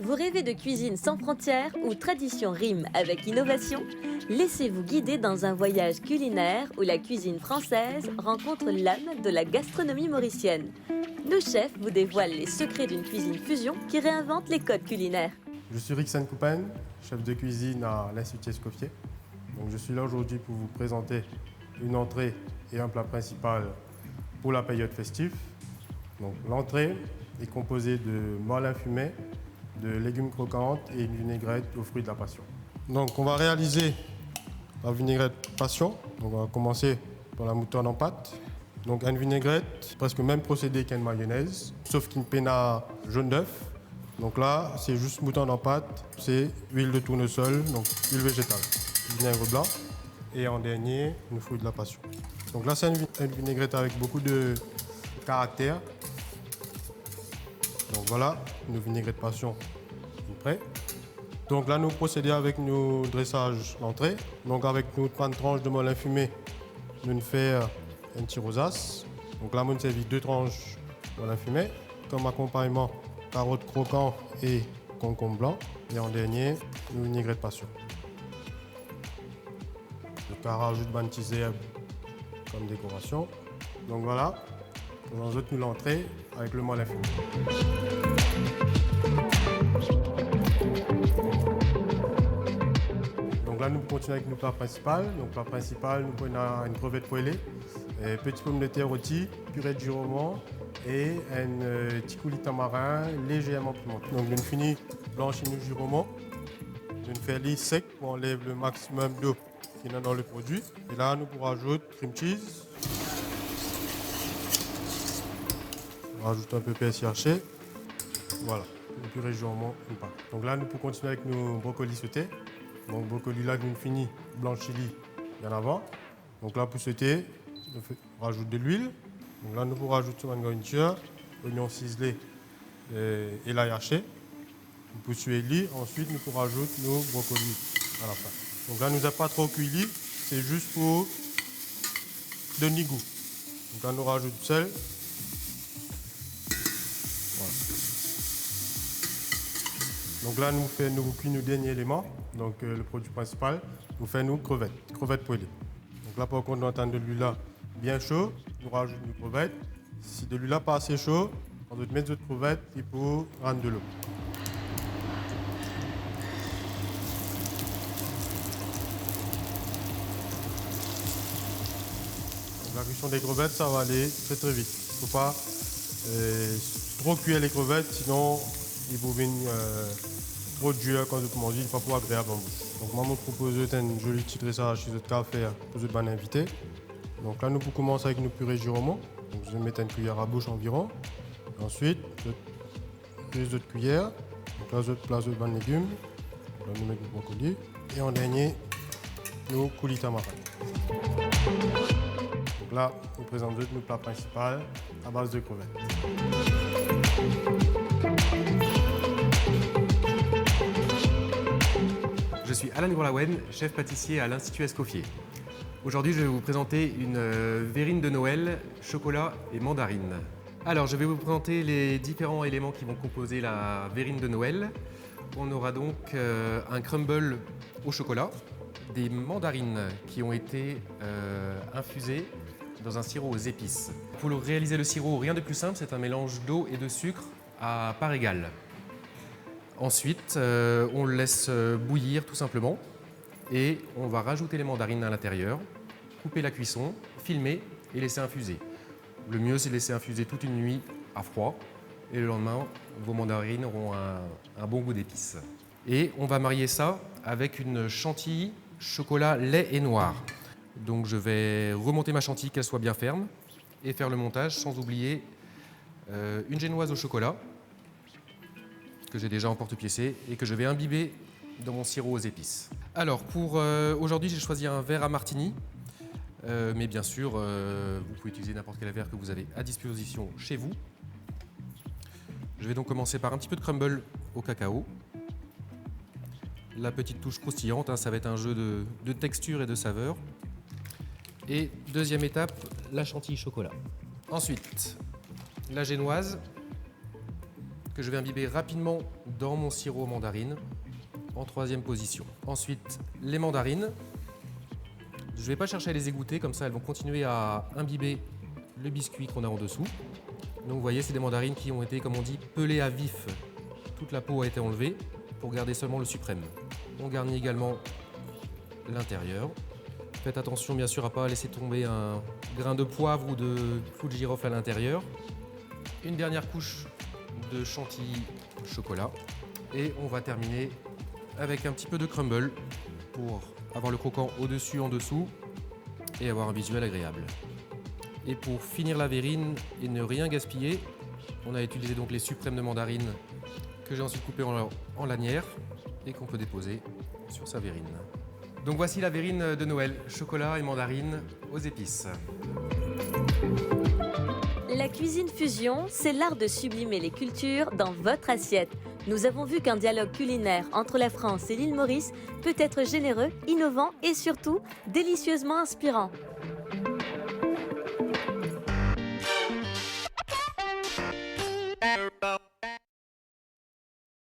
Vous rêvez de cuisine sans frontières où tradition rime avec innovation? Laissez-vous guider dans un voyage culinaire où la cuisine française rencontre l'âme de la gastronomie mauricienne. Nos chefs vous dévoilent les secrets d'une cuisine fusion qui réinvente les codes culinaires. Je suis Rixen Coupen, chef de cuisine à l'Institut Escoffier. Donc, je suis là aujourd'hui pour vous présenter une entrée et un plat principal pour la période festive. Donc, l'entrée est composée de morlain fumé, de légumes croquantes et une vinaigrette aux fruits de la passion. Donc, on va réaliser la vinaigrette passion. Donc, on va commencer par la moutarde en pâte. Donc, une vinaigrette, presque le même procédé qu'une mayonnaise, sauf qu'une penna jaune d'œuf. Donc là, c'est juste moutarde en pâte, c'est huile de tournesol, donc huile végétale, vinaigre blanc et en dernier, une fruit de la passion. Donc là, c'est une vinaigrette avec beaucoup de caractère. Donc voilà, une vinaigrette passion prêt. Donc là, nous procédons avec nos dressages d'entrée. Donc avec notre pain de tranche de morlain fumé, nous faisons un petit rosace. Donc là, nous servons 2 tranches de morlain fumé. Comme accompagnement, carottes croquantes et concombre blanc. Et en dernier, une vinaigrette passion. Donc on rajoute de petits herbes comme décoration. Donc voilà, on ajoute nous l'entrée avec le morlain fumé. Donc là, nous continuons avec nos plats principaux. Donc plat principal, nous prenons une crevette poêlée, petits pommes de terre rôtis, purée de giromont et un petit coulis de tamarin légèrement pimenté. Donc nous finissons blanchir nos giromont. Nous faisons lisse sec pour enlever le maximum d'eau qui est dans le produit. Et là, nous pourrons ajouter cream cheese. On rajoute un peu de persil haché. Voilà, une purée de giromont, une pâte. Donc là, nous pouvons continuer avec nos brocolis sautés. Donc brocoli là, nous finissons blanchi bien avant. Donc là, pour sauter, on rajoute de l'huile. Donc là, nous pouvons rajouter une garniture, oignons ciselés et l'ail haché. Nous pouvons suer l'huile. Ensuite, nous pouvons rajouter nos brocolis à la fin. Donc là, nous n'avons pas trop cuit, c'est juste pour donner goût. Donc là, nous rajoutons du sel. Voilà. Donc là, nous cuisons nos derniers éléments. Donc le produit principal, nous faisons nos crevettes poêlées. Donc là, par contre, nous attendons de l'huile là bien chaud. Nous rajoutons nos crevettes. Si de l'huile là pas assez chaud, on doit mettre d'autres crevettes et pour rendre de l'eau. Donc, la cuisson des crevettes, ça va aller très très vite. Il ne faut pas trop cuire les crevettes, sinon ils vont venir trop dur quand vous mangez, il ne va pas agréable en bouche. Donc moi, je vous propose un joli petit dressage chez votre café pour votre bon invité. Donc là, nous pouvons commencer avec nos purées giromont. Donc, je vais mettre une cuillère à bouche environ. Et ensuite, plus d'autres cuillères. Donc là, je place de bons légumes. Là, nous mettons le brocoli. Et en dernier, nos coulis tamarin. Donc là, nous présentons nos plats principaux à base de crevettes. Je suis Alan Gourlaouen, chef pâtissier à l'Institut Escoffier. Aujourd'hui, je vais vous présenter une verrine de Noël, chocolat et mandarine. Alors, je vais vous présenter les différents éléments qui vont composer la verrine de Noël. On aura donc un crumble au chocolat, des mandarines qui ont été infusées dans un sirop aux épices. Pour réaliser le sirop, rien de plus simple, c'est un mélange d'eau et de sucre à part égale. Ensuite, on le laisse bouillir tout simplement et on va rajouter les mandarines à l'intérieur, couper la cuisson, filmer et laisser infuser. Le mieux, c'est de laisser infuser toute une nuit à froid et le lendemain, vos mandarines auront un bon goût d'épices. Et on va marier ça avec une chantilly chocolat, lait et noir. Donc je vais remonter ma chantilly, qu'elle soit bien ferme et faire le montage sans oublier une génoise au chocolat que j'ai déjà emporte-piécé et que je vais imbiber dans mon sirop aux épices. Alors pour aujourd'hui, j'ai choisi un verre à martini, mais bien sûr, vous pouvez utiliser n'importe quel verre que vous avez à disposition chez vous. Je vais donc commencer par un petit peu de crumble au cacao. La petite touche croustillante, hein, ça va être un jeu de texture et de saveur. Et deuxième étape, la chantilly chocolat. Ensuite, la génoise que je vais imbiber rapidement dans mon sirop aux mandarines en troisième position. Ensuite, les mandarines. Je ne vais pas chercher à les égoutter, comme ça elles vont continuer à imbiber le biscuit qu'on a en dessous. Donc vous voyez, c'est des mandarines qui ont été, comme on dit, pelées à vif. Toute la peau a été enlevée pour garder seulement le suprême. On garnit également l'intérieur. Faites attention bien sûr à ne pas laisser tomber un grain de poivre ou de clou de girofle à l'intérieur. Une dernière couche de chantilly chocolat. Et on va terminer avec un petit peu de crumble pour avoir le croquant au-dessus, en dessous et avoir un visuel agréable. Et pour finir la verrine et ne rien gaspiller, on a utilisé donc les suprêmes de mandarine que j'ai ensuite coupés en lanières et qu'on peut déposer sur sa verrine. Donc voici la verrine de Noël, chocolat et mandarine aux épices. La cuisine fusion, c'est l'art de sublimer les cultures dans votre assiette. Nous avons vu qu'un dialogue culinaire entre la France et l'île Maurice peut être généreux, innovant et surtout délicieusement inspirant.